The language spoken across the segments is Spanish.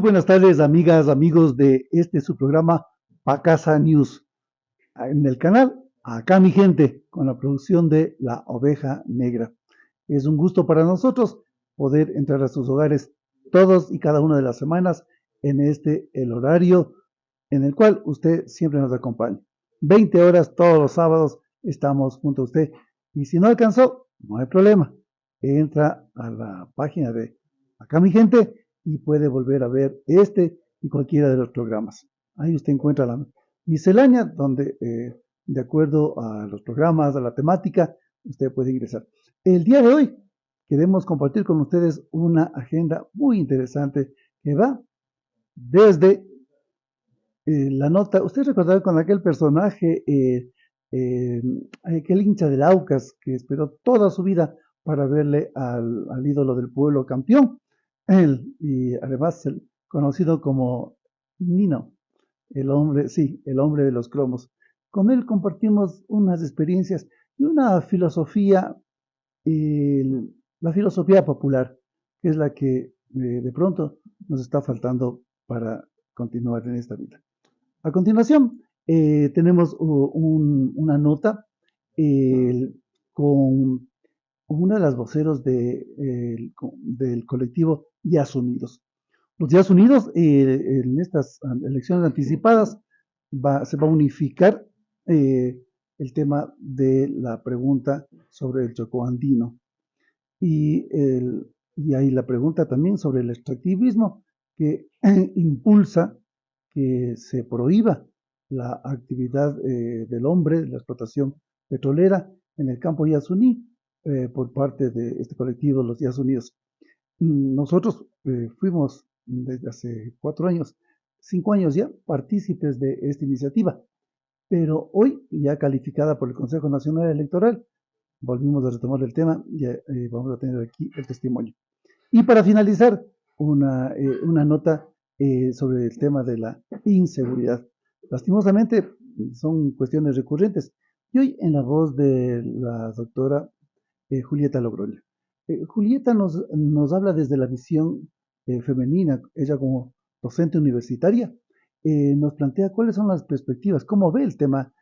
buenas tardes, amigas, amigos de su programa Pacasa News. En el canal, acá mi gente, con la producción de La Oveja Negra. Es un gusto para nosotros poder entrar a sus hogares todos y cada una de las semanas en el horario en el cual usted siempre nos acompaña. 20 horas todos los sábados estamos junto a usted. Y si no alcanzó, no hay problema. Entra a la página de Acá mi gente y puede volver a ver y cualquiera de los programas. Ahí usted encuentra la miscelánea donde, de acuerdo a los programas, a la temática, usted puede ingresar. El día de hoy queremos compartir con ustedes una agenda muy interesante que va desde la nota. Usted recordará con aquel personaje, aquel hincha del Aucas que esperó toda su vida para verle al ídolo del pueblo campeón. Él, y además conocido como Nino, el hombre, sí, el hombre de los cromos. Con él compartimos unas experiencias y una filosofía, la filosofía popular, que es la que de pronto nos está faltando para continuar en esta vida. A continuación, tenemos una nota con una de las voceros del colectivo Días Unidos. Los Días Unidos, en estas elecciones anticipadas, se va a unificar el tema de la pregunta sobre el Chocó andino y hay la pregunta también sobre el extractivismo que impulsa que se prohíba la actividad del hombre, la explotación petrolera en el campo Yasuní por parte de este colectivo, los Días Unidos. Nosotros fuimos desde hace 4 años, 5 años ya, partícipes de esta iniciativa, pero hoy ya calificada por el Consejo Nacional Electoral, volvimos a retomar el tema y vamos a tener aquí el testimonio. Y para finalizar, una nota sobre el tema de la inseguridad. Lastimosamente, son cuestiones recurrentes. Y hoy en la voz de la doctora Julieta Logroño. Julieta nos habla desde la visión femenina, ella como docente universitaria, nos plantea cuáles son las perspectivas, cómo ve el tema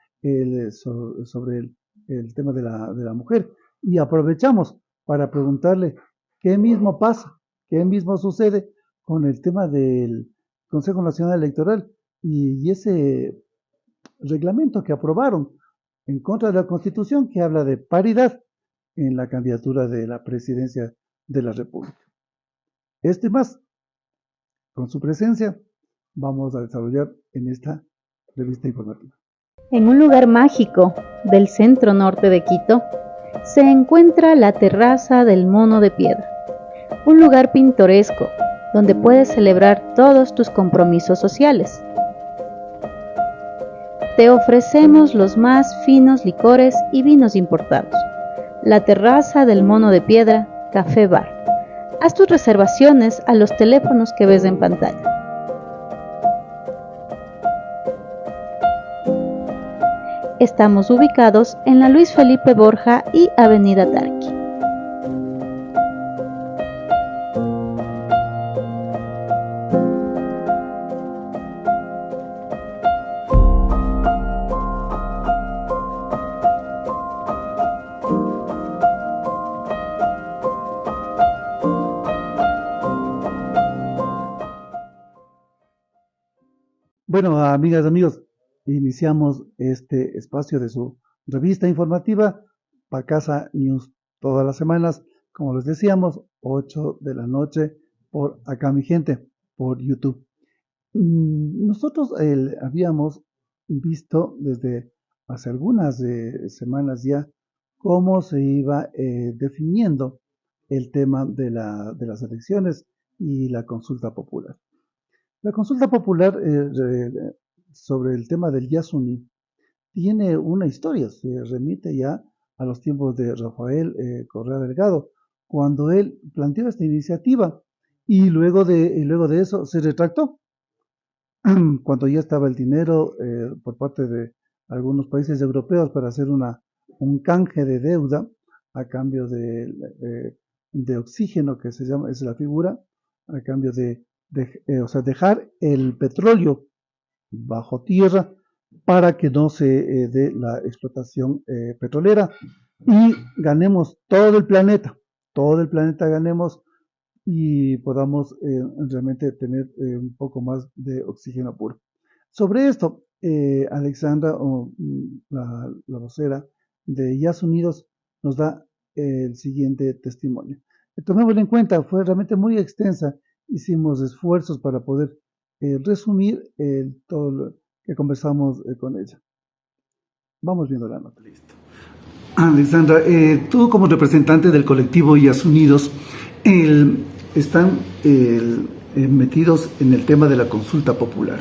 sobre el tema de la mujer. Y aprovechamos para preguntarle qué mismo pasa, qué mismo sucede con el tema del Consejo Nacional Electoral y ese reglamento que aprobaron en contra de la Constitución que habla de paridad en la candidatura de la presidencia de la República. Esto y más, con su presencia, vamos a desarrollar en esta revista informativa. En un lugar mágico del centro norte de Quito, se encuentra la terraza del Mono de Piedra, un lugar pintoresco donde puedes celebrar todos tus compromisos sociales. Te ofrecemos los más finos licores y vinos importados. La terraza del Mono de Piedra, Café Bar. Haz tus reservaciones a los teléfonos que ves en pantalla. Estamos ubicados en la Luis Felipe Borja y Avenida Tarqui. Bueno, amigas, amigos, iniciamos este espacio de su revista informativa, Pacasa News, todas las semanas, como les decíamos, 8 de la noche, por Acá mi gente, por YouTube. Nosotros habíamos visto desde hace algunas semanas ya cómo se iba definiendo el tema de las elecciones y la consulta popular. La consulta popular sobre el tema del Yasuní tiene una historia, se remite ya a los tiempos de Rafael Correa Delgado, cuando él planteó esta iniciativa y luego de eso se retractó, cuando ya estaba el dinero por parte de algunos países europeos para hacer un canje de deuda a cambio de oxígeno, que se llama, es la figura, a cambio de o sea, dejar el petróleo bajo tierra para que no se dé la explotación petrolera y ganemos todo el planeta ganemos y podamos realmente tener un poco más de oxígeno puro. Sobre esto, Alexandra, la vocera de IAS Unidos, nos da el siguiente testimonio. Tomémoslo en cuenta, fue realmente muy extensa, hicimos esfuerzos para poder resumir todo lo que conversamos con ella. Vamos viendo la nota. Listo. Alexandra, tú como representante del colectivo IAS Unidos, están metidos en el tema de la consulta popular.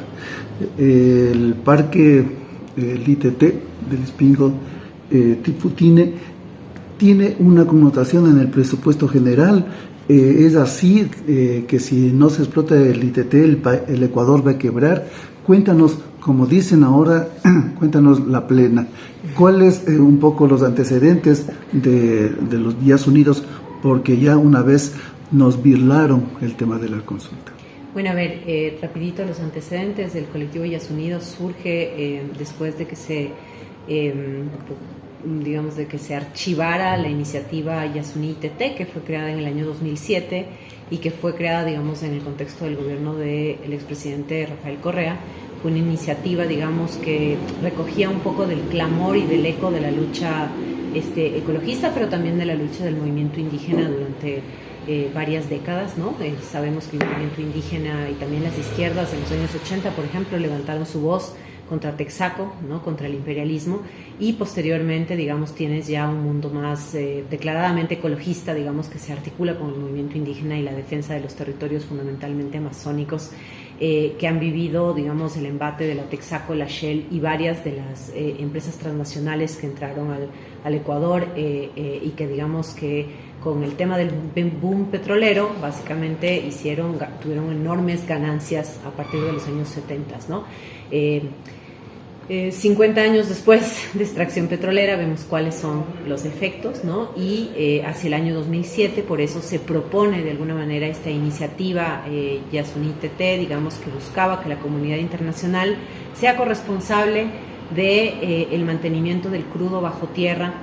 El parque, el ITT del Espingo Tiputine, tiene una connotación en el presupuesto general. Es así que si no se explota el ITT, el Ecuador va a quebrar. Cuéntanos, como dicen ahora, cuéntanos la plena. ¿Cuáles un poco los antecedentes de los IAS Unidos? Porque ya una vez nos birlaron el tema de la consulta. Bueno, a ver, rapidito, los antecedentes del colectivo IAS Unidos surge después de que de que se archivara la iniciativa Yasuní ITT, que fue creada en el año 2007 y que fue creada, digamos, en el contexto del gobierno del expresidente Rafael Correa. Fue una iniciativa, digamos, que recogía un poco del clamor y del eco de la lucha ecologista, pero también de la lucha del movimiento indígena durante varias décadas, ¿no? Sabemos que el movimiento indígena y también las izquierdas en los años 80, por ejemplo, levantaron su voz contra Texaco, ¿no? Contra el imperialismo, y posteriormente, digamos, tienes ya un mundo más declaradamente ecologista, digamos, que se articula con el movimiento indígena y la defensa de los territorios fundamentalmente amazónicos, que han vivido, digamos, el embate de la Texaco, la Shell y varias de las empresas transnacionales que entraron al Ecuador y que, digamos, que con el tema del boom petrolero, básicamente tuvieron enormes ganancias a partir de los años 70, ¿no? 50 años después de extracción petrolera vemos cuáles son los efectos, ¿no? Y hacia el año 2007, por eso se propone de alguna manera esta iniciativa Yasuní ITT, digamos, que buscaba que la comunidad internacional sea corresponsable de el mantenimiento del crudo bajo tierra.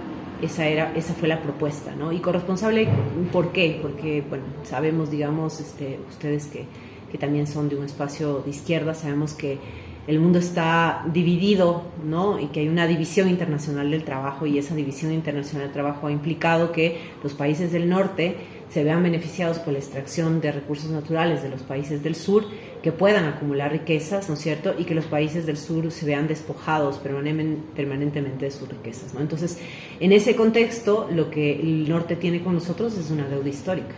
Esa fue la propuesta, ¿no? Y corresponsable, ¿por qué? Porque, bueno, sabemos, digamos, ustedes que también son de un espacio de izquierda, sabemos que el mundo está dividido, ¿no? Y que hay una división internacional del trabajo, y esa división internacional del trabajo ha implicado que los países del norte se vean beneficiados por la extracción de recursos naturales de los países del sur, que puedan acumular riquezas, ¿no es cierto? Y que los países del sur se vean despojados permanentemente de sus riquezas, ¿no? Entonces, en ese contexto, lo que el norte tiene con nosotros es una deuda histórica.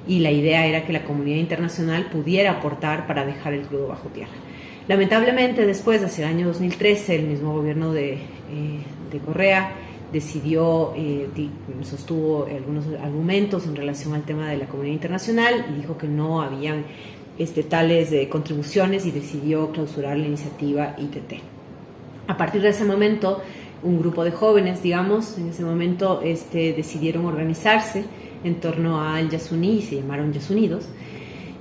Y la idea era que la comunidad internacional pudiera aportar para dejar el crudo bajo tierra. Lamentablemente, después, hacia el año 2013, el mismo gobierno de Correa sostuvo algunos argumentos en relación al tema de la comunidad internacional y dijo que no habían tales contribuciones, y decidió clausurar la iniciativa ITT. A partir de ese momento, un grupo de jóvenes, digamos, en ese momento decidieron organizarse en torno al Yasuní y se llamaron IAS Unidos.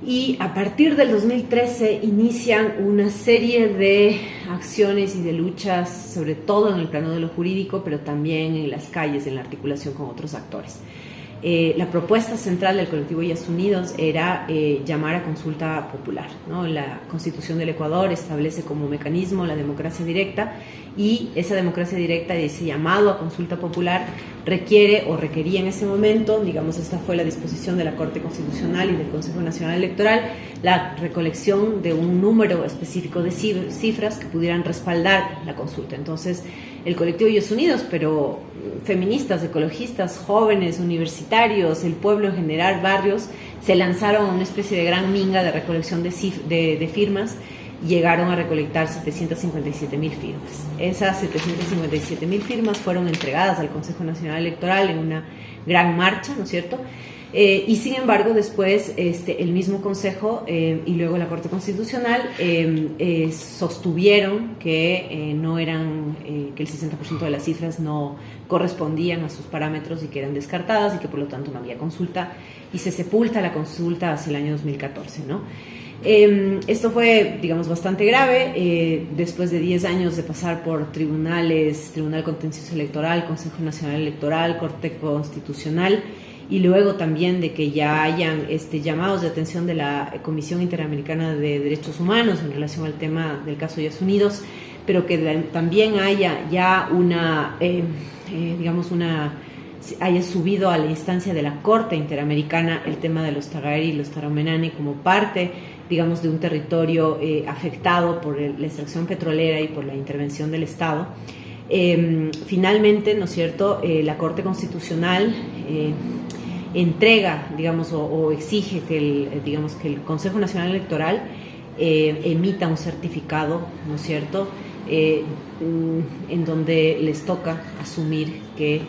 Y a partir del 2013 inician una serie de acciones y de luchas, sobre todo en el plano de lo jurídico, pero también en las calles, en la articulación con otros actores. La propuesta central del colectivo IAS Unidos era llamar a consulta popular, ¿no? La Constitución del Ecuador establece como mecanismo la democracia directa, y esa democracia directa y ese llamado a consulta popular requería en ese momento, digamos, esta fue la disposición de la Corte Constitucional y del Consejo Nacional Electoral, la recolección de un número específico de cifras que pudieran respaldar la consulta. Entonces, el colectivo IAS Unidos, pero feministas, ecologistas, jóvenes, universitarios, el pueblo en general, barrios, se lanzaron a una especie de gran minga de recolección de firmas. Llegaron a recolectar 757,000 firmas. Esas 757,000 firmas fueron entregadas al Consejo Nacional Electoral en una gran marcha, ¿no es cierto? Y sin embargo, después el mismo Consejo y luego la Corte Constitucional sostuvieron que que el 60% de las cifras no correspondían a sus parámetros y que eran descartadas, y que por lo tanto no había consulta, y se sepulta la consulta hacia el año 2014, ¿no? Esto fue, digamos, bastante grave, después de 10 años de pasar por tribunales, Tribunal Contencioso Electoral, Consejo Nacional Electoral, Corte Constitucional, y luego también de que ya hayan llamados de atención de la Comisión Interamericana de Derechos Humanos en relación al tema del caso Yasunidos, pero que también haya ya haya subido a la instancia de la Corte Interamericana el tema de los Tagaeri y los Taromenane como parte, digamos, de un territorio afectado por la extracción petrolera y por la intervención del Estado. Finalmente, ¿no es cierto?, la Corte Constitucional entrega, digamos, o exige que el Consejo Nacional Electoral emita un certificado, ¿no es cierto?, en donde les toca asumir que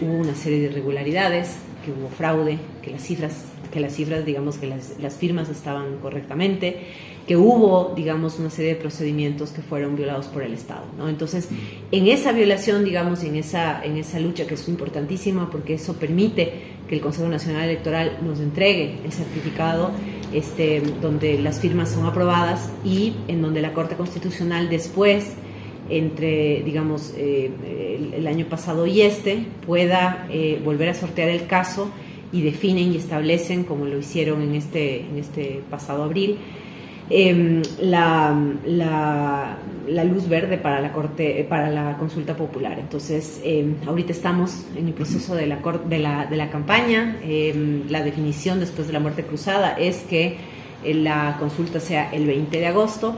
hubo una serie de irregularidades, que hubo fraude, que las cifras, digamos, que las firmas estaban correctamente, que hubo, digamos, una serie de procedimientos que fueron violados por el Estado, ¿no? Entonces, en esa violación, digamos, en esa lucha, que es importantísima porque eso permite que el Consejo Nacional Electoral nos entregue el certificado donde las firmas son aprobadas y en donde la Corte Constitucional después, entre, digamos, el año pasado y pueda volver a sortear el caso y definen y establecen, como lo hicieron en este pasado abril, la luz verde para la consulta popular. Entonces, ahorita estamos en el proceso de la campaña. La definición después de la muerte cruzada es que la consulta sea el 20 de agosto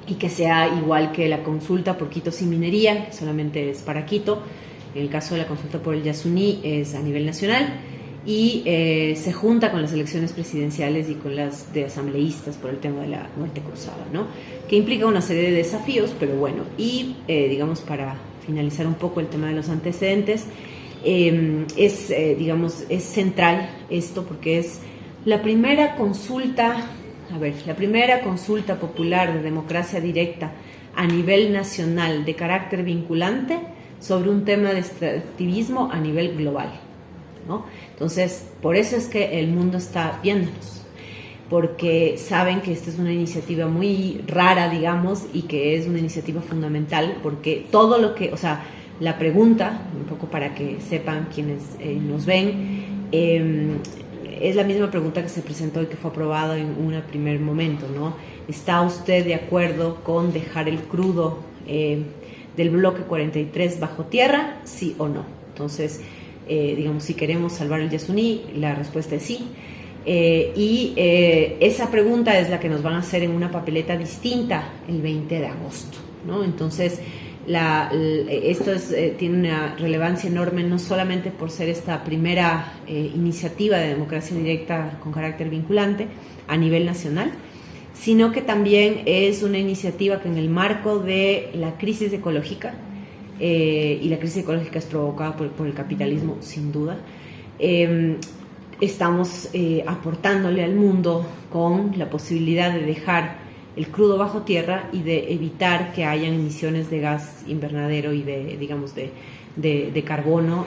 y que sea igual que la consulta por Quito sin minería, que solamente es para Quito. En el caso de la consulta por el Yasuní es a nivel nacional y se junta con las elecciones presidenciales y con las de asambleístas por el tema de la muerte cruzada, ¿no? Que implica una serie de desafíos, pero bueno, y digamos, para finalizar un poco el tema de los antecedentes, es central esto porque es la primera consulta popular de democracia directa a nivel nacional de carácter vinculante sobre un tema de extractivismo a nivel global, ¿no? Entonces, por eso es que el mundo está viéndonos, porque saben que esta es una iniciativa muy rara, digamos, y que es una iniciativa fundamental, porque todo lo que, o sea, la pregunta, un poco para que sepan quienes nos ven, es la misma pregunta que se presentó y que fue aprobada en un primer momento, ¿no? ¿Está usted de acuerdo con dejar el crudo del bloque 43 bajo tierra? ¿Sí o no? Entonces, digamos, si queremos salvar el Yasuní, la respuesta es sí. Esa pregunta es la que nos van a hacer en una papeleta distinta el 20 de agosto, ¿no? Entonces, esto tiene una relevancia enorme, no solamente por ser esta primera iniciativa de democracia directa con carácter vinculante a nivel nacional, sino que también es una iniciativa que en el marco de la crisis ecológica, y la crisis ecológica es provocada por el capitalismo, sin duda, estamos aportándole al mundo con la posibilidad de dejar el crudo bajo tierra y de evitar que hayan emisiones de gas invernadero y de carbono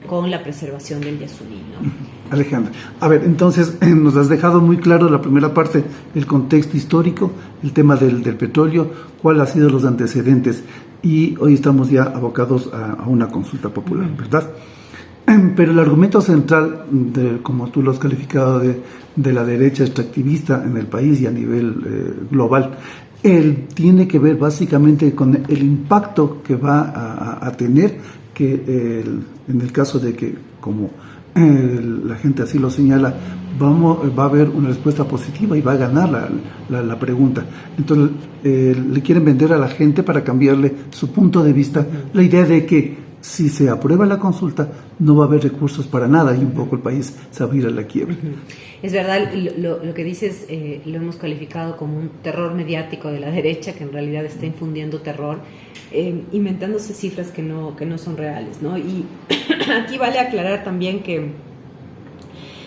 con la preservación del Yasuní, ¿no? Alejandra, a ver, entonces nos has dejado muy claro la primera parte, el contexto histórico, el tema del petróleo, cuáles han sido los antecedentes, y hoy estamos ya abocados a una consulta popular, ¿verdad? Pero el argumento central, como tú lo has calificado, de la derecha extractivista en el país y a nivel global, tiene que ver básicamente con el impacto que va a tener, que en el caso de que, como la gente así lo señala, va a haber una respuesta positiva y va a ganar la pregunta. Entonces, le quieren vender a la gente, para cambiarle su punto de vista, la idea de que si se aprueba la consulta no va a haber recursos para nada y un poco el país se va a ir a la quiebra. Es verdad, lo que dices lo hemos calificado como un terror mediático de la derecha, que en realidad está infundiendo terror, inventándose cifras que no son reales, ¿no? Y aquí vale aclarar también que,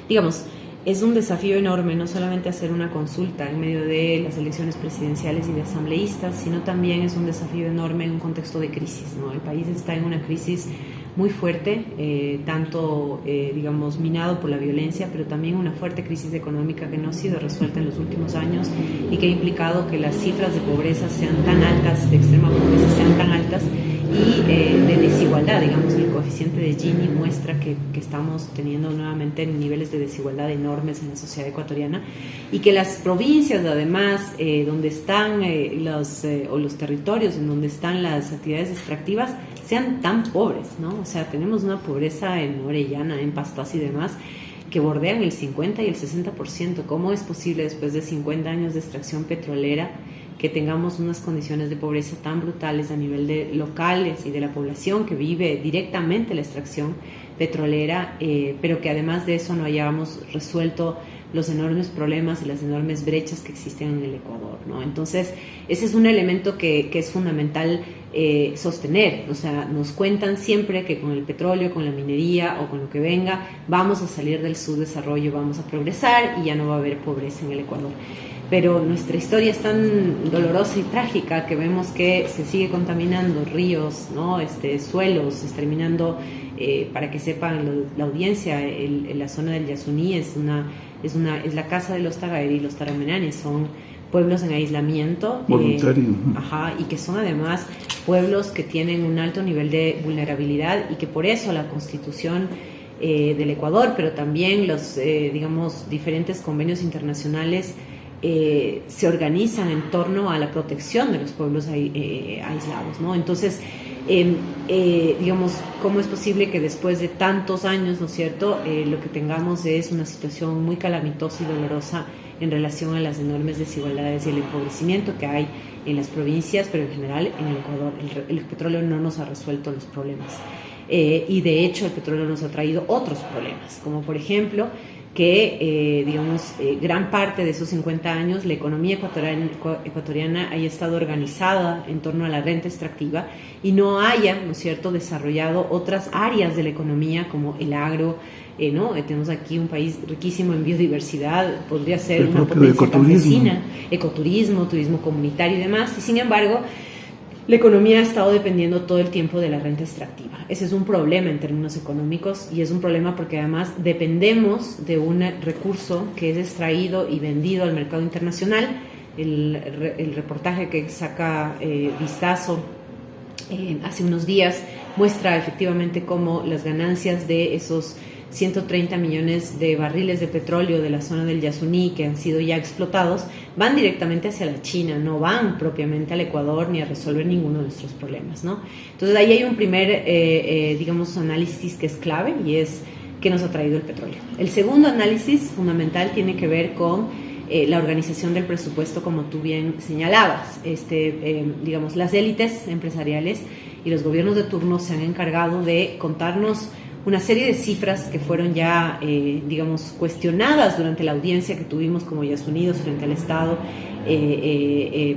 digamos, es un desafío enorme no solamente hacer una consulta en medio de las elecciones presidenciales y de asambleístas, sino también es un desafío enorme en un contexto de crisis, ¿no? El país está en una crisis muy fuerte, tanto, digamos, minado por la violencia, pero también una fuerte crisis económica que no ha sido resuelta en los últimos años y que ha implicado que las cifras de pobreza sean tan altas, de extrema pobreza sean tan altas, y de desigualdad, digamos, el coeficiente de Gini muestra que estamos teniendo nuevamente niveles de desigualdad enormes en la sociedad ecuatoriana, y que las provincias, además, donde están los territorios en donde están las actividades extractivas, sean tan pobres, ¿no? O sea, tenemos una pobreza en Orellana, en Pastaza y demás, que bordean el 50 y el 60%. ¿Cómo es posible, después de 50 años de extracción petrolera, que tengamos unas condiciones de pobreza tan brutales a nivel de locales y de la población que vive directamente la extracción petrolera, pero que además de eso no hayamos resuelto los enormes problemas y las enormes brechas que existen en el Ecuador, ¿no? Entonces, ese es un elemento que es fundamental sostener. O sea, nos cuentan siempre que con el petróleo, con la minería o con lo que venga, vamos a salir del subdesarrollo, vamos a progresar y ya no va a haber pobreza en el Ecuador. Pero nuestra historia es tan dolorosa y trágica que vemos que se sigue contaminando ríos, ¿no? Suelos, exterminando, para que sepan la audiencia, la zona del Yasuní es la casa de los Tagaeri y los Tarahumaranes, son pueblos en aislamiento voluntario, y que son además pueblos que tienen un alto nivel de vulnerabilidad, y que por eso la Constitución del Ecuador, pero también los digamos diferentes convenios internacionales se organizan en torno a la protección de los pueblos aislados, ¿no? Entonces, digamos, ¿cómo es posible que después de tantos años, ¿no es cierto?, lo que tengamos es una situación muy calamitosa y dolorosa en relación a las enormes desigualdades y el empobrecimiento que hay en las provincias, pero en general en el Ecuador? El petróleo no nos ha resuelto los problemas, y de hecho el petróleo nos ha traído otros problemas, como por ejemplo que, gran parte de esos 50 años la economía ecuatoriana haya estado organizada en torno a la renta extractiva y no haya, ¿no es cierto?, desarrollado otras áreas de la economía como el agro, ¿no? Tenemos aquí un país riquísimo en biodiversidad, podría ser una potencia campesina, ecoturismo, turismo comunitario y demás, y sin embargo la economía ha estado dependiendo todo el tiempo de la renta extractiva. Ese es un problema en términos económicos, y es un problema porque además dependemos de un recurso que es extraído y vendido al mercado internacional. El reportaje que saca Vistazo hace unos días muestra efectivamente cómo las ganancias de esos 130 millones de barriles de petróleo de la zona del Yasuní que han sido ya explotados van directamente hacia la China, no van propiamente al Ecuador ni a resolver ninguno de nuestros problemas, ¿no? Entonces ahí hay un primer, análisis que es clave, y es qué nos ha traído el petróleo. El segundo análisis fundamental tiene que ver con la organización del presupuesto, como tú bien señalabas. Las élites empresariales y los gobiernos de turno se han encargado de contarnos una serie de cifras que fueron ya, cuestionadas durante la audiencia que tuvimos como Yasunidos frente al Estado,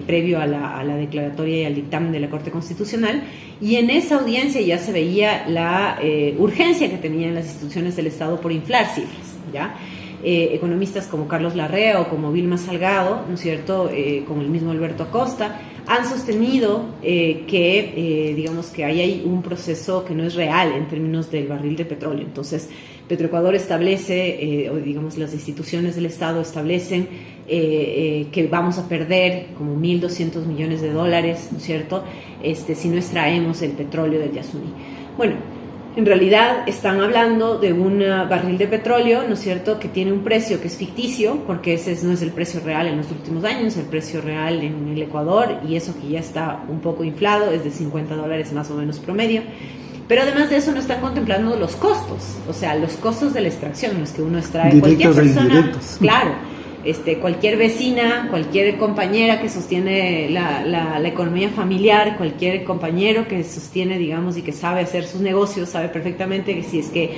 previo a la declaratoria y al dictamen de la Corte Constitucional, y en esa audiencia ya se veía la urgencia que tenían las instituciones del Estado por inflar cifras, ¿ya? Economistas como Carlos Larrea o como Vilma Salgado, ¿no es cierto?, como el mismo Alberto Acosta, han sostenido que hay un proceso que no es real en términos del barril de petróleo. Entonces, Petroecuador establece, las instituciones del Estado establecen que vamos a perder como 1.200 millones de dólares, ¿no es cierto?, si no extraemos el petróleo del Yasuní. Bueno, en realidad están hablando de un barril de petróleo, ¿no es cierto?, que tiene un precio que es ficticio, porque ese no es el precio real en los últimos años. El precio real en el Ecuador, y eso que ya está un poco inflado, es de $50 más o menos promedio. Pero además de eso no están contemplando los costos, o sea, los costos de la extracción, los que uno extrae. Directos cualquier persona, e indirectos. claro, cualquier vecina, cualquier compañera que sostiene la economía familiar, cualquier compañero que sostiene, digamos, y que sabe hacer sus negocios, sabe perfectamente que si es que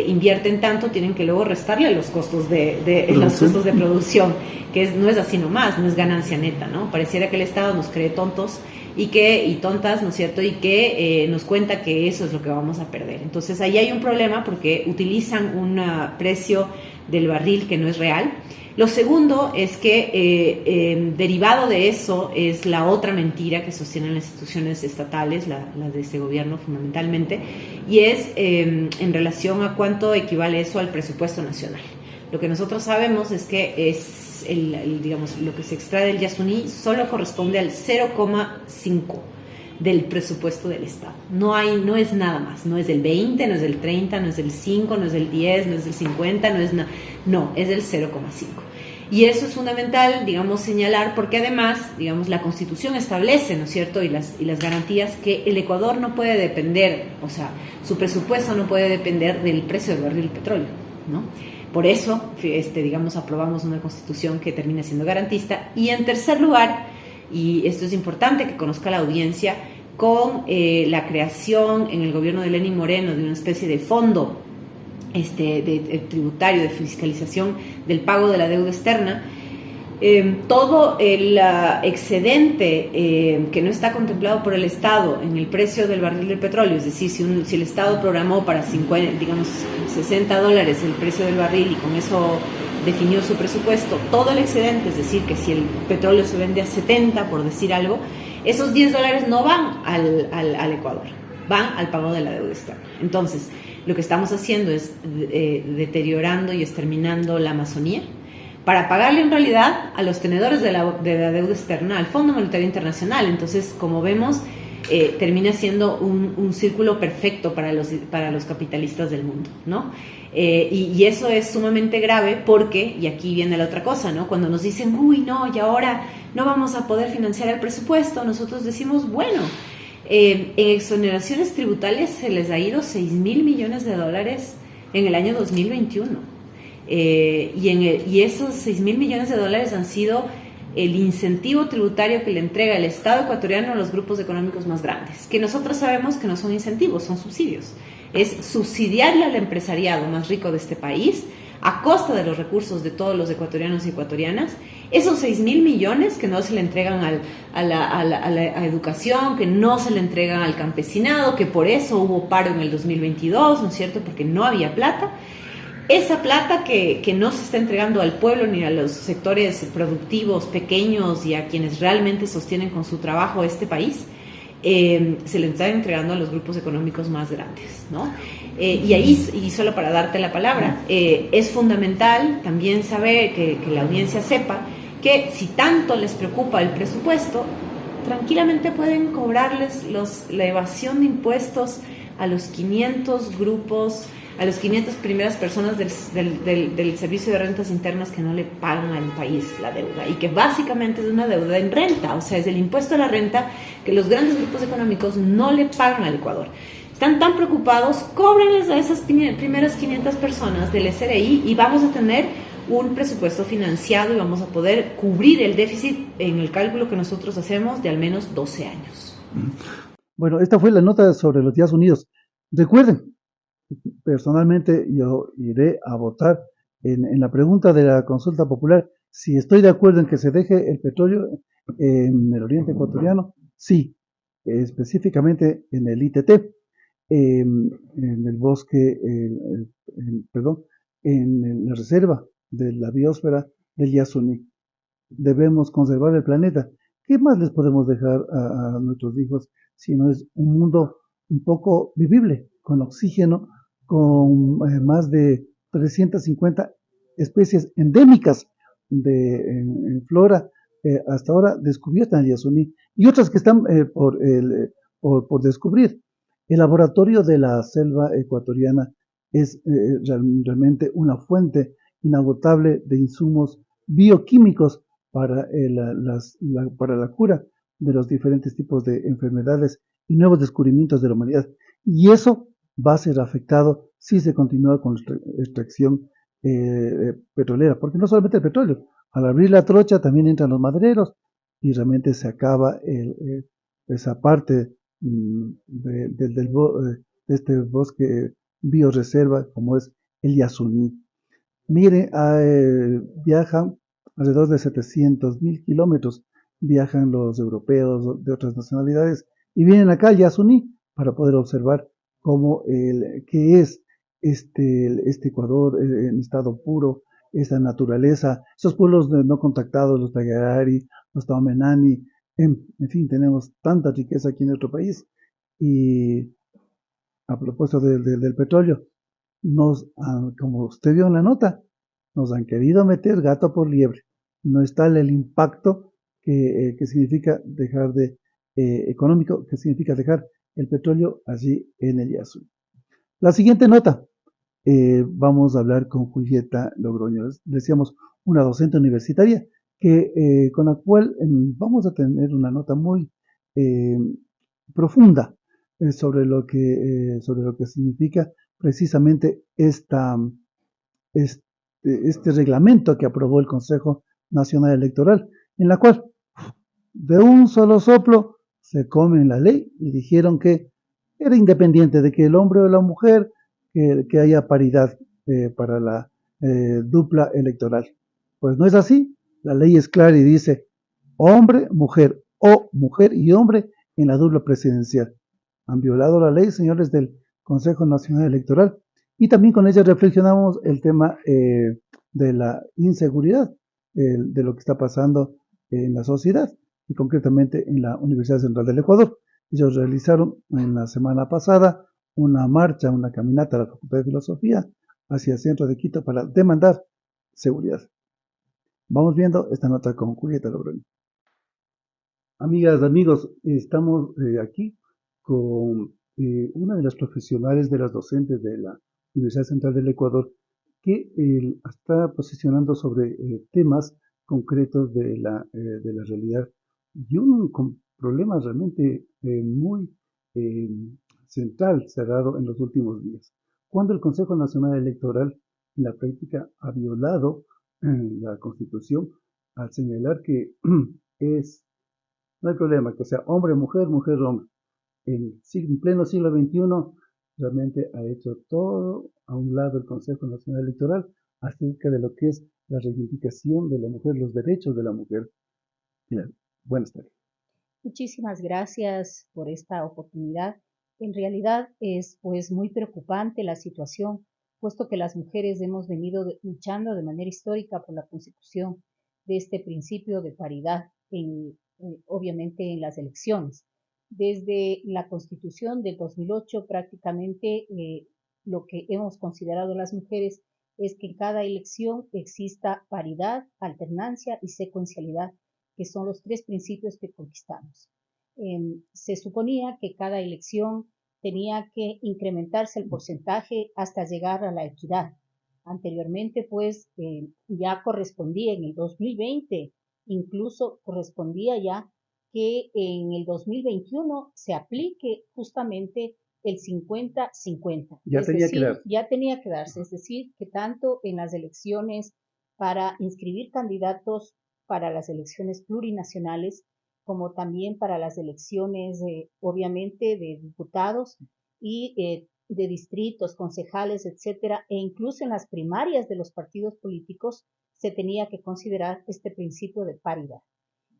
invierten tanto, tienen que luego restarle los costos los costos de producción, que no es así nomás, no es ganancia neta, ¿no? Pareciera que el Estado nos cree tontos y tontas, ¿no es cierto? Y que nos cuenta que eso es lo que vamos a perder. Entonces ahí hay un problema porque utilizan un precio del barril que no es real. Lo segundo es que derivado de eso es la otra mentira que sostienen las instituciones estatales, las de este gobierno fundamentalmente, y es en relación a cuánto equivale eso al presupuesto nacional. Lo que nosotros sabemos es que es digamos, lo que se extrae del Yasuní solo corresponde al 0,5 del presupuesto del Estado. No es nada más, no es del 20, no es del 30, no es del 5, no es del 10, no es del 50, no, es del 0,5. Y eso es fundamental, digamos, señalar, porque además, digamos, la Constitución establece, ¿no es cierto?, y las garantías que el Ecuador no puede depender, o sea, su presupuesto no puede depender del precio del barril del petróleo, ¿no? Por eso, digamos, aprobamos una Constitución que termina siendo garantista. Y en tercer lugar, y esto es importante que conozca la audiencia, con la creación en el gobierno de Lenín Moreno de una especie de fondo de tributario de fiscalización del pago de la deuda externa, todo el excedente que no está contemplado por el Estado en el precio del barril del petróleo, es decir, si el Estado programó para digamos, $60 el precio del barril y con eso definió su presupuesto, todo el excedente, es decir, que si el petróleo se vende a 70, por decir algo, esos $10 no van al Ecuador, van al pago de la deuda externa. Entonces, lo que estamos haciendo es deteriorando y exterminando la Amazonía para pagarle en realidad a los tenedores de la deuda externa, al Fondo Monetario Internacional. Entonces, como vemos, termina siendo un círculo perfecto para los capitalistas del mundo, ¿no? Y eso es sumamente grave porque, y aquí viene la otra cosa, ¿no? Cuando nos dicen, uy, no, y ahora no vamos a poder financiar el presupuesto, nosotros decimos, bueno, en exoneraciones tributarias se les ha ido $6,000 millones en el año 2021. Y esos $6,000 millones han sido el incentivo tributario que le entrega el Estado ecuatoriano a los grupos económicos más grandes, que nosotros sabemos que no son incentivos, son subsidios. Es subsidiarle al empresariado más rico de este país a costa de los recursos de todos los ecuatorianos y ecuatorianas, esos $6,000 millones que no se le entregan a la educación, que no se le entregan al campesinado, que por eso hubo paro en el 2022, ¿no es cierto?, porque no había plata. Esa plata que no se está entregando al pueblo ni a los sectores productivos pequeños y a quienes realmente sostienen con su trabajo este país, se le está entregando a los grupos económicos más grandes, ¿no? Y ahí, y solo para darte la palabra, es fundamental también saber que la audiencia sepa que si tanto les preocupa el presupuesto, tranquilamente pueden cobrarles la evasión de impuestos a los 500 grupos, a las 500 primeras personas del Servicio de Rentas Internas que no le pagan al país la deuda, y que básicamente es una deuda en renta, o sea, es el impuesto a la renta que los grandes grupos económicos no le pagan al Ecuador. Están tan preocupados, cóbrenles a esas primeras 500 personas del SRI y vamos a tener un presupuesto financiado y vamos a poder cubrir el déficit en el cálculo que nosotros hacemos de al menos 12 años. Bueno, esta fue la nota sobre los Días Unidos. Recuerden, personalmente yo iré a votar en la pregunta de la consulta popular si estoy de acuerdo en que se deje el petróleo en el oriente ecuatoriano. Sí, específicamente en el ITT, en el bosque, perdón, en la reserva de la biosfera del Yasuní. Debemos conservar el planeta. ¿Qué más les podemos dejar a nuestros hijos si no es un mundo un poco vivible, con oxígeno, con más de 350 especies endémicas en flora hasta ahora descubiertas en Yasuní, y otras que están por descubrir? El laboratorio de la selva ecuatoriana es realmente una fuente inagotable de insumos bioquímicos para la cura de los diferentes tipos de enfermedades y nuevos descubrimientos de la humanidad. Y eso va a ser afectado si se continúa con la extracción petrolera, porque no solamente el petróleo, al abrir la trocha también entran los madereros y realmente se acaba esa parte de este bosque bioreserva como es el Yasuní. Mire, viajan alrededor de 700,000 kilómetros viajan los europeos de otras nacionalidades y vienen acá al Yasuní para poder observar qué es este Ecuador en estado puro, esa naturaleza, esos pueblos no contactados, los Tagayari, los Taumenani, en fin, tenemos tanta riqueza aquí en nuestro país. Y a propósito del petróleo, como usted vio en la nota, nos han querido meter gato por liebre. No está el impacto que significa dejar económico, que significa dejar el petróleo allí en el Yasuní. La siguiente nota, vamos a hablar con Julieta Logroño, decíamos una docente universitaria con la cual vamos a tener una nota muy profunda sobre lo que significa precisamente este reglamento que aprobó el Consejo Nacional Electoral, en la cual de un solo soplo se comen la ley y dijeron que era independiente de que el hombre o la mujer, que haya paridad para la dupla electoral. Pues no es así, la ley es clara y dice hombre, mujer o mujer y hombre en la dupla presidencial. Han violado la ley, señores del Consejo Nacional Electoral, y también con ella reflexionamos el tema de la inseguridad, de lo que está pasando en la sociedad y concretamente en la Universidad Central del Ecuador. Ellos realizaron en la semana pasada una marcha, una caminata a la Facultad de Filosofía hacia el centro de Quito para demandar seguridad. Vamos viendo esta nota con Julieta Logroño. Amigas, amigos, estamos aquí con una de las profesionales de las docentes de la Universidad Central del Ecuador que está posicionando sobre temas concretos de la realidad y con problemas realmente muy central cerrado en los últimos días. Cuando el Consejo Nacional Electoral en la práctica ha violado la Constitución al señalar que no hay problema, que sea hombre, mujer, mujer, hombre. En pleno siglo XXI realmente ha hecho todo a un lado el Consejo Nacional Electoral acerca de lo que es la reivindicación de la mujer, los derechos de la mujer. Bien, buenas tardes. Muchísimas gracias por esta oportunidad. En realidad es pues muy preocupante la situación, puesto que las mujeres hemos venido luchando de manera histórica por la consecución de este principio de paridad, obviamente en las elecciones. Desde la Constitución del 2008 prácticamente lo que hemos considerado las mujeres es que en cada elección exista paridad, alternancia y secuencialidad, que son los tres principios que conquistamos. Se suponía que cada elección tenía que incrementarse el porcentaje hasta llegar a la equidad. Anteriormente, pues, ya correspondía en el 2020, incluso correspondía ya que en el 2021 se aplique justamente el 50-50. Ya tenía que darse, es decir, que tanto en las elecciones para inscribir candidatos para las elecciones plurinacionales, como también para las elecciones, obviamente, de diputados y de distritos, concejales, etcétera, e incluso en las primarias de los partidos políticos se tenía que considerar este principio de paridad.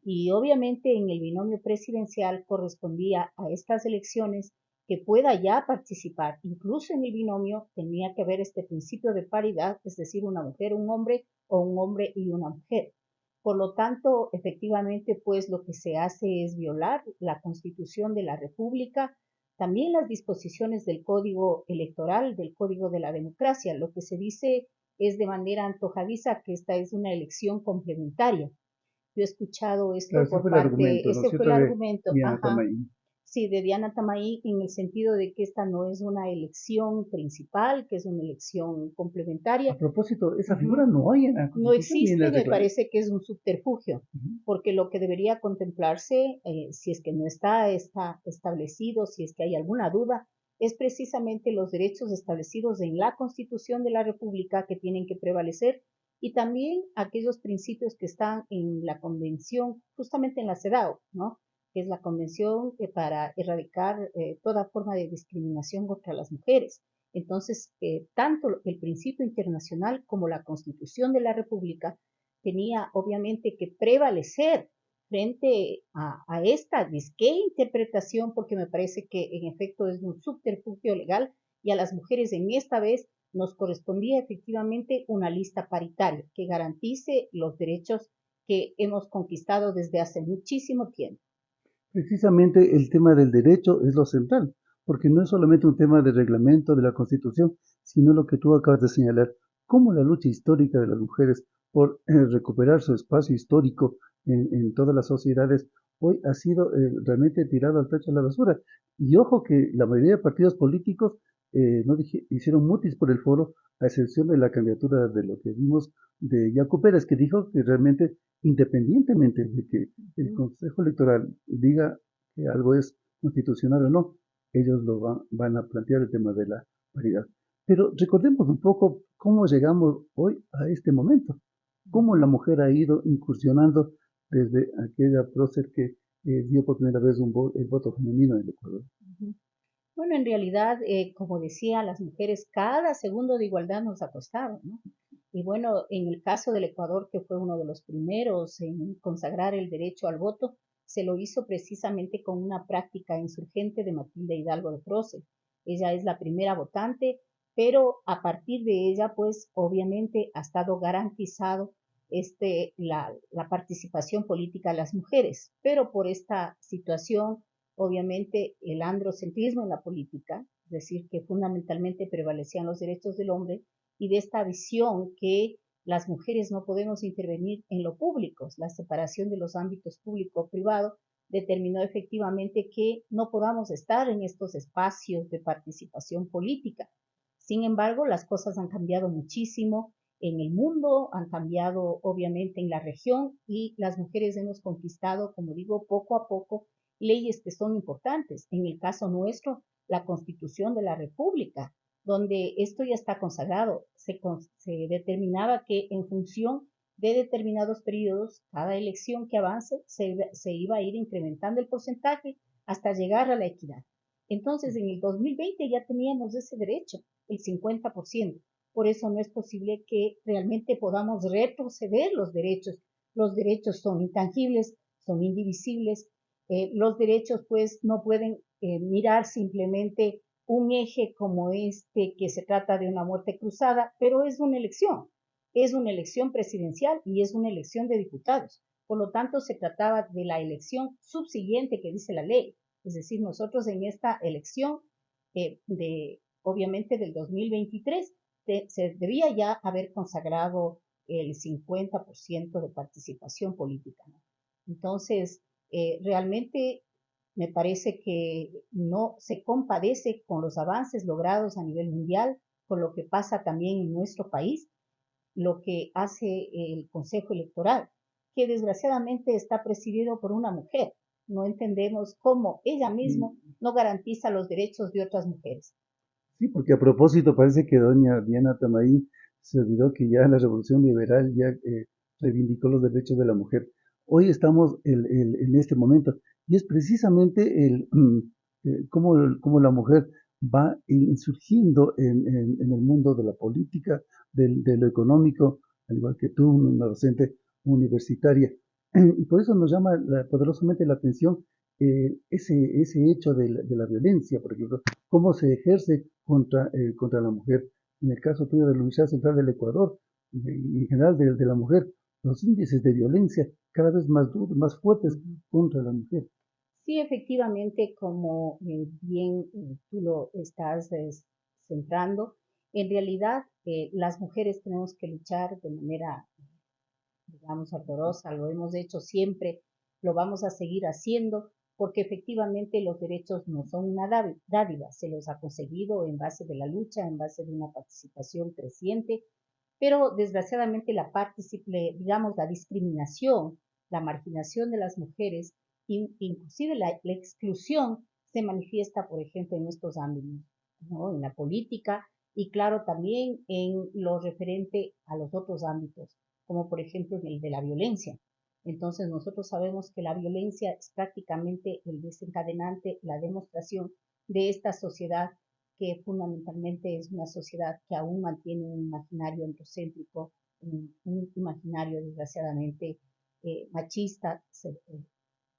Y obviamente en el binomio presidencial correspondía a estas elecciones que pueda ya participar. Incluso en el binomio tenía que haber este principio de paridad, es decir, una mujer, un hombre o un hombre y una mujer. Por lo tanto, efectivamente, pues lo que se hace es violar la Constitución de la República, también las disposiciones del Código Electoral, del Código de la Democracia. Lo que se dice es de manera antojadiza que esta es una elección complementaria. Yo he escuchado esto por parte, ese fue el argumento, sí, de Diana Tamaí, en el sentido de que esta no es una elección principal, que es una elección complementaria. A propósito, esa figura no hay en la Constitución. No existe, me parece que es un subterfugio, porque lo que debería contemplarse, si es que no está establecido, si es que hay alguna duda, es precisamente los derechos establecidos en la Constitución de la República que tienen que prevalecer y también aquellos principios que están en la Convención, justamente en la CEDAW, ¿no? Que es la Convención para erradicar toda forma de discriminación contra las mujeres. Entonces, tanto el principio internacional como la Constitución de la República tenía obviamente que prevalecer frente a esta disque interpretación, porque me parece que en efecto es un subterfugio legal y a las mujeres en esta vez nos correspondía efectivamente una lista paritaria que garantice los derechos que hemos conquistado desde hace muchísimo tiempo. Precisamente el tema del derecho es lo central, porque no es solamente un tema de reglamento de la Constitución, sino lo que tú acabas de señalar, cómo la lucha histórica de las mujeres por recuperar su espacio histórico en todas las sociedades hoy ha sido realmente tirado al tacho de la basura. Y ojo que la mayoría de partidos políticos no hicieron mutis por el foro, a excepción de la candidatura de lo que vimos de Yacu Pérez, que dijo que realmente, independientemente de que el Consejo Electoral diga que algo es constitucional o no, ellos van a plantear el tema de la paridad. Pero recordemos un poco cómo llegamos hoy a este momento, cómo la mujer ha ido incursionando desde aquella prócer que dio por primera vez el voto femenino en el Ecuador. Bueno, en realidad, como decía, las mujeres cada segundo de igualdad nos ha costado, ¿no? Y bueno, en el caso del Ecuador, que fue uno de los primeros en consagrar el derecho al voto, se lo hizo precisamente con una práctica insurgente de Matilde Hidalgo de Prócer. Ella es la primera votante, pero a partir de ella, pues obviamente ha estado garantizado la participación política de las mujeres, pero por esta situación, obviamente el androcentrismo en la política, es decir, que fundamentalmente prevalecían los derechos del hombre, y de esta visión que las mujeres no podemos intervenir en lo público, la separación de los ámbitos público-privado determinó efectivamente que no podamos estar en estos espacios de participación política. Sin embargo, las cosas han cambiado muchísimo en el mundo, han cambiado obviamente en la región y las mujeres hemos conquistado, como digo, poco a poco leyes que son importantes. En el caso nuestro, la Constitución de la República, donde esto ya está consagrado. Se determinaba que en función de determinados periodos, cada elección que avance, se iba a ir incrementando el porcentaje hasta llegar a la equidad. Entonces, en el 2020 ya teníamos ese derecho, el 50%. Por eso no es posible que realmente podamos retroceder los derechos. Los derechos son intangibles, son indivisibles. Los derechos, pues, no pueden mirar simplemente un eje como este, que se trata de una muerte cruzada, pero es una elección presidencial y es una elección de diputados. Por lo tanto, se trataba de la elección subsiguiente que dice la ley. Es decir, nosotros en esta elección, obviamente del 2023, se debía ya haber consagrado el 50% de participación política, ¿no? Entonces, realmente me parece que no se compadece con los avances logrados a nivel mundial, con lo que pasa también en nuestro país, lo que hace el Consejo Electoral, que desgraciadamente está presidido por una mujer. No entendemos cómo ella misma no garantiza los derechos de otras mujeres. Sí, porque a propósito parece que doña Diana Tamay se olvidó que ya la Revolución Liberal ya reivindicó los derechos de la mujer. Hoy estamos en este momento y es precisamente cómo la mujer va insurgiendo en el mundo de la política, de lo económico, al igual que tú, una docente universitaria. Y por eso nos llama poderosamente la atención ese hecho de la violencia, por ejemplo, cómo se ejerce contra la mujer. En el caso tuyo de la Universidad Central del Ecuador y en general de la mujer, los índices de violencia cada vez más duros, más fuertes contra la mujer. Sí, efectivamente, como bien tú lo estás centrando, en realidad las mujeres tenemos que luchar de manera, digamos, ardorosa, lo hemos hecho siempre, lo vamos a seguir haciendo, porque efectivamente los derechos no son una dádiva, se los ha conseguido en base de la lucha, en base de una participación creciente, pero desgraciadamente digamos, la discriminación, la marginación de las mujeres, inclusive la exclusión, se manifiesta, por ejemplo, en estos ámbitos, ¿no? En la política y claro también en lo referente a los otros ámbitos, como por ejemplo en el de la violencia. Entonces nosotros sabemos que la violencia es prácticamente el desencadenante, la demostración de esta sociedad que fundamentalmente es una sociedad que aún mantiene un imaginario androcéntrico, un imaginario desgraciadamente machista,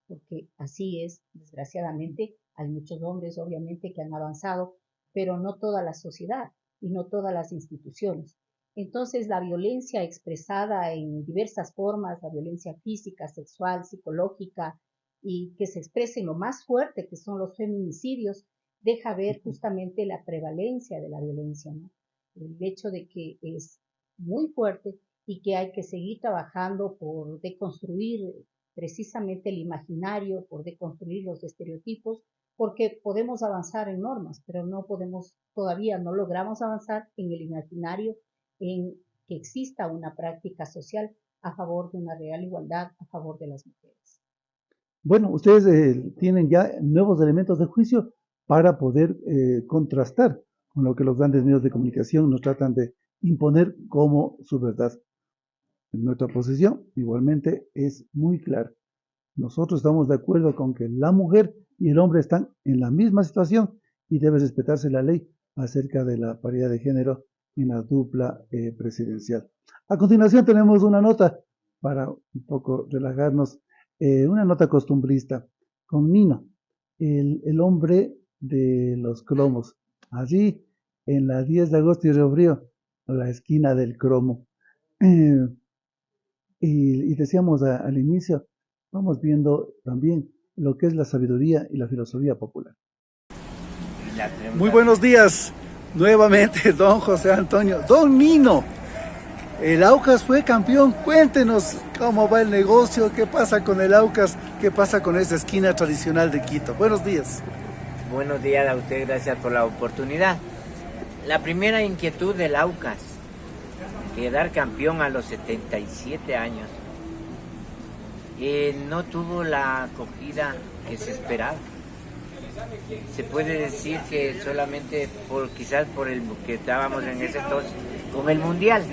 porque así es, desgraciadamente. Hay muchos hombres, obviamente, que han avanzado, pero no toda la sociedad y no todas las instituciones. Entonces, la violencia expresada en diversas formas, la violencia física, sexual, psicológica, y que se expresa en lo más fuerte, que son los feminicidios, deja ver justamente la prevalencia de la violencia, ¿no? El hecho de que es muy fuerte y que hay que seguir trabajando por deconstruir precisamente el imaginario, por deconstruir los estereotipos, porque podemos avanzar en normas, pero todavía no logramos avanzar en el imaginario, en que exista una práctica social a favor de una real igualdad, a favor de las mujeres. Bueno, ustedes tienen ya nuevos elementos de juicio para poder contrastar con lo que los grandes medios de comunicación nos tratan de imponer como su verdad. Nuestra posición igualmente es muy clara. Nosotros estamos de acuerdo con que la mujer y el hombre están en la misma situación y debe respetarse la ley acerca de la paridad de género en la dupla presidencial. A continuación tenemos una nota para un poco relajarnos, una nota costumbrista con Nino, el hombre de los cromos, allí en la 10 de agosto y Río Frío, a la esquina del cromo. Y decíamos al inicio, vamos viendo también lo que es la sabiduría y la filosofía popular. Muy buenos días, nuevamente don José Antonio, don Nino. El Aucas fue campeón, cuéntenos cómo va el negocio, qué pasa con el Aucas, qué pasa con esa esquina tradicional de Quito. Buenos días. Buenos días a usted, gracias por la oportunidad. La primera inquietud del Aucas, quedar campeón a los 77 años, no tuvo la acogida que se esperaba. Se puede decir que solamente quizás por el que estábamos en ese entonces con el Mundial.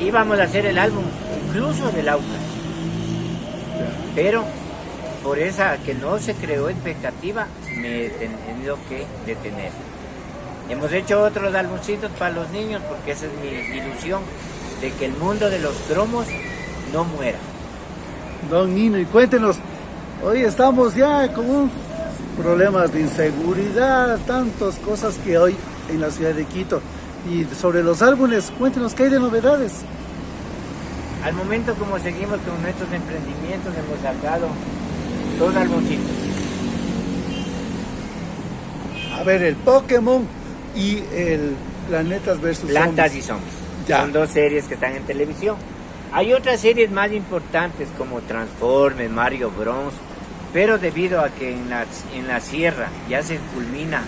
Íbamos a hacer el álbum incluso del Aucas, pero por esa que no se creó expectativa me he tenido que detener. Hemos hecho otros álbumcitos para los niños porque esa es mi ilusión, de que el mundo de los cromos no muera. Don Nino, y cuéntenos, hoy estamos ya con problemas de inseguridad, tantas cosas que hoy en la ciudad de Quito. Y sobre los álbumes, cuéntenos qué hay de novedades. Al momento, como seguimos con nuestros emprendimientos, hemos sacado 2 álbumcitos. A ver, el Pokémon y el Planetas vs. Plantas y Zombies. Son 2 series que están en televisión. Hay otras series más importantes como Transformers, Mario Bros. Pero debido a que en la sierra ya se culmina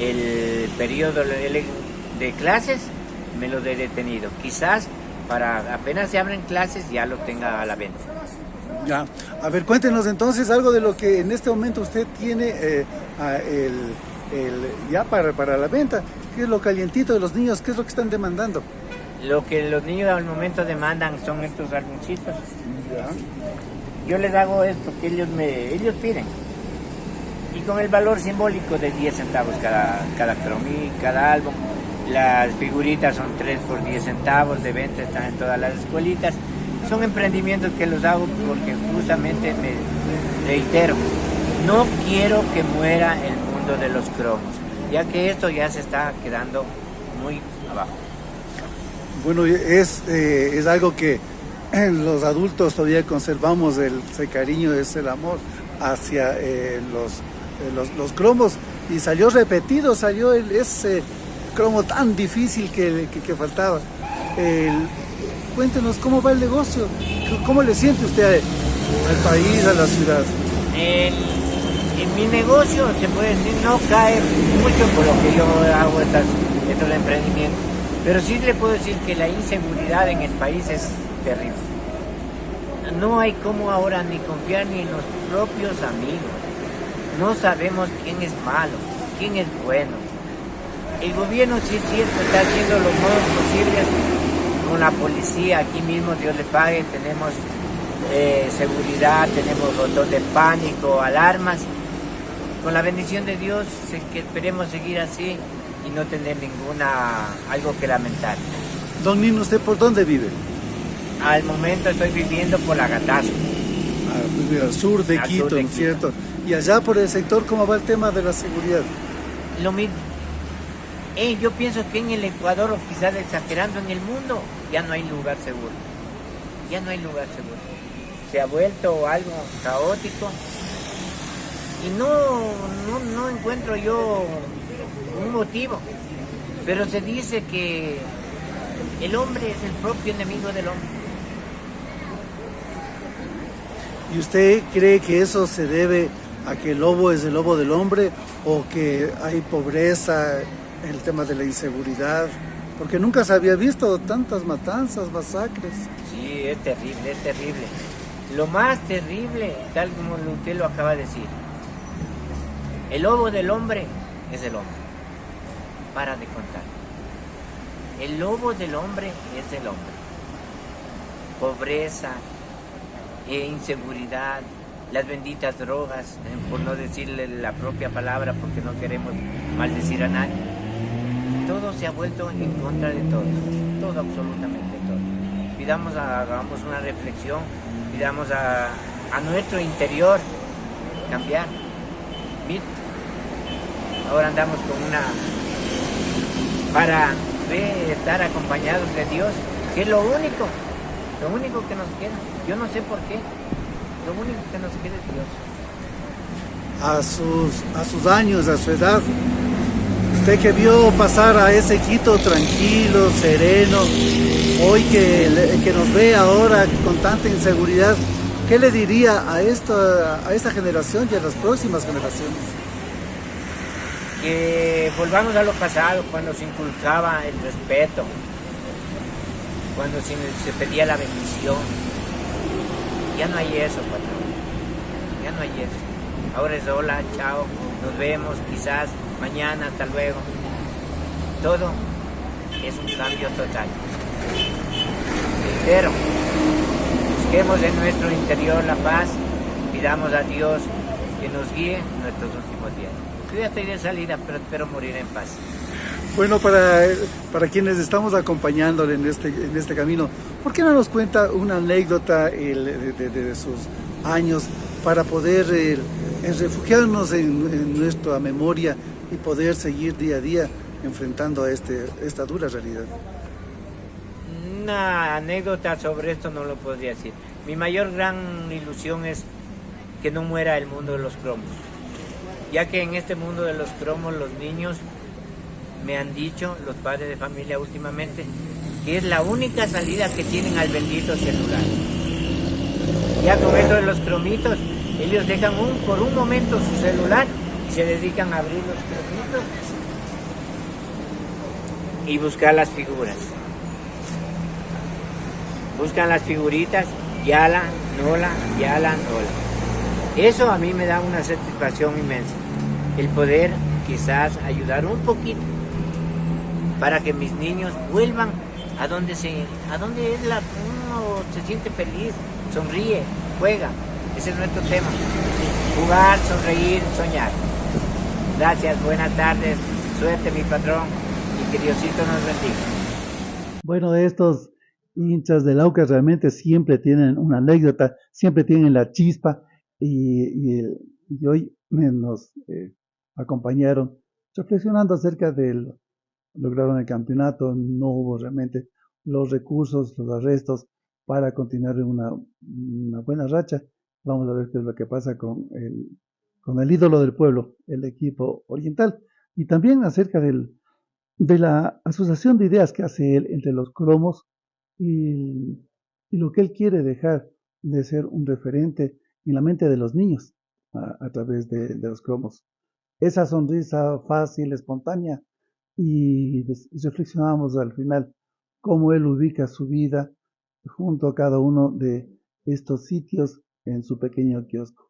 el periodo de clases, me lo he detenido. Quizás para apenas se abren clases ya lo tenga a la venta. Ya, a ver, cuéntenos entonces algo de lo que en este momento usted tiene ya para la venta. ¿Qué es lo calientito de los niños? ¿Qué es lo que están demandando? Lo que los niños al momento demandan son estos álbumcitos. Ya. Yo les hago esto que ellos piden. Y con el valor simbólico de 10 centavos cada cromí, cada álbum. Las figuritas son 3 por 10 centavos de venta, están en todas las escuelitas. Son emprendimientos que los hago porque justamente me reitero, no quiero que muera el mundo de los cromos, ya que esto ya se está quedando muy abajo. Bueno, es algo que los adultos todavía conservamos, ese cariño, el amor hacia los cromos, y salió repetido, salió ese cromo tan difícil que faltaba. Cuéntenos cómo va el negocio, cómo le siente usted al país, a la ciudad. En mi negocio, se puede decir, no cae mucho por lo que yo hago estos emprendimientos, pero sí le puedo decir que la inseguridad en el país es terrible. No hay cómo ahora ni confiar ni en los propios amigos. No sabemos quién es malo, quién es bueno. El gobierno, sí es cierto, está haciendo los modos posibles con la policía. Aquí mismo, Dios le pague, tenemos seguridad, tenemos botón de pánico, alarmas. Con la bendición de Dios, que esperemos seguir así y no tener algo que lamentar. Don Nino, ¿usted por dónde vive? al momento estoy viviendo por la Gatazo. Al sur de Al Quito, sur de ¿no es Quito. cierto? Y allá por el sector, ¿cómo va el tema de la seguridad? Lo mismo. Yo pienso que en el Ecuador, o quizás exagerando en el mundo, ya no hay lugar seguro. Ya no hay lugar seguro. Se ha vuelto algo caótico y no encuentro yo un motivo. Pero se dice que el hombre es el propio enemigo del hombre. ¿Y usted cree que eso se debe a que el lobo es el lobo del hombre o que hay pobreza, el tema de la inseguridad? Porque nunca se había visto tantas matanzas, masacres. Sí, es terrible, es terrible. Lo más terrible, tal como usted lo acaba de decir, el lobo del hombre es el hombre. Para de contar. El lobo del hombre es el hombre. Pobreza, inseguridad, las benditas drogas, por no decirle la propia palabra porque no queremos maldecir a nadie. Todo se ha vuelto en contra de todo, absolutamente todo. Hagamos una reflexión, pidamos a nuestro interior cambiar. Mira, ahora andamos con para estar acompañados de Dios, que es lo único que nos queda. Yo no sé por qué, lo único que nos queda es Dios. A sus años, a su edad, usted que vio pasar a ese Quito tranquilo, sereno, hoy que nos ve ahora con tanta inseguridad, ¿qué le diría a esta generación y a las próximas generaciones? Que volvamos a lo pasado, cuando se inculcaba el respeto, cuando se pedía la bendición. Ya no hay eso, patrón. Ya no hay eso. Ahora es hola, chao, nos vemos, quizás mañana, hasta luego. Todo es un cambio total. Pero busquemos en nuestro interior la paz, pidamos a Dios que nos guíe en nuestros últimos días. Yo ya estoy de salida, pero espero morir en paz. Bueno, para quienes estamos acompañándole en este camino, ¿por qué no nos cuenta una anécdota de sus años para poder refugiarnos en nuestra memoria y poder seguir día a día enfrentando a esta dura realidad? Una anécdota sobre esto no lo podría decir. Mi mayor gran ilusión es que no muera el mundo de los cromos, ya que en este mundo de los cromos los niños me han dicho, los padres de familia últimamente, que es la única salida que tienen al bendito celular. Ya con esto de los cromitos, ellos dejan por un momento su celular y se dedican a abrir los cromitos y buscar las figuras. Buscan las figuritas, yala, nola, yala, nola. Eso a mí me da una satisfacción inmensa, el poder quizás ayudar un poquito para que mis niños vuelvan a donde uno se siente feliz, sonríe, juega. Ese es nuestro tema. Jugar, sonreír, soñar. Gracias, buenas tardes, suerte mi patrón y que Diosito nos bendiga. Bueno, estos hinchas del Aucas realmente siempre tienen una anécdota, siempre tienen la chispa y hoy nos acompañaron reflexionando acerca del lograron el campeonato, no hubo realmente los recursos, los arrestos para continuar en una buena racha. Vamos a ver qué es lo que pasa con el ídolo del pueblo, el equipo oriental, y también acerca de la asociación de ideas que hace él entre los cromos y lo que él quiere dejar de ser un referente en la mente de los niños a través de los cromos. Esa sonrisa fácil, espontánea, y reflexionamos al final cómo él ubica su vida junto a cada uno de estos sitios en su pequeño kiosco.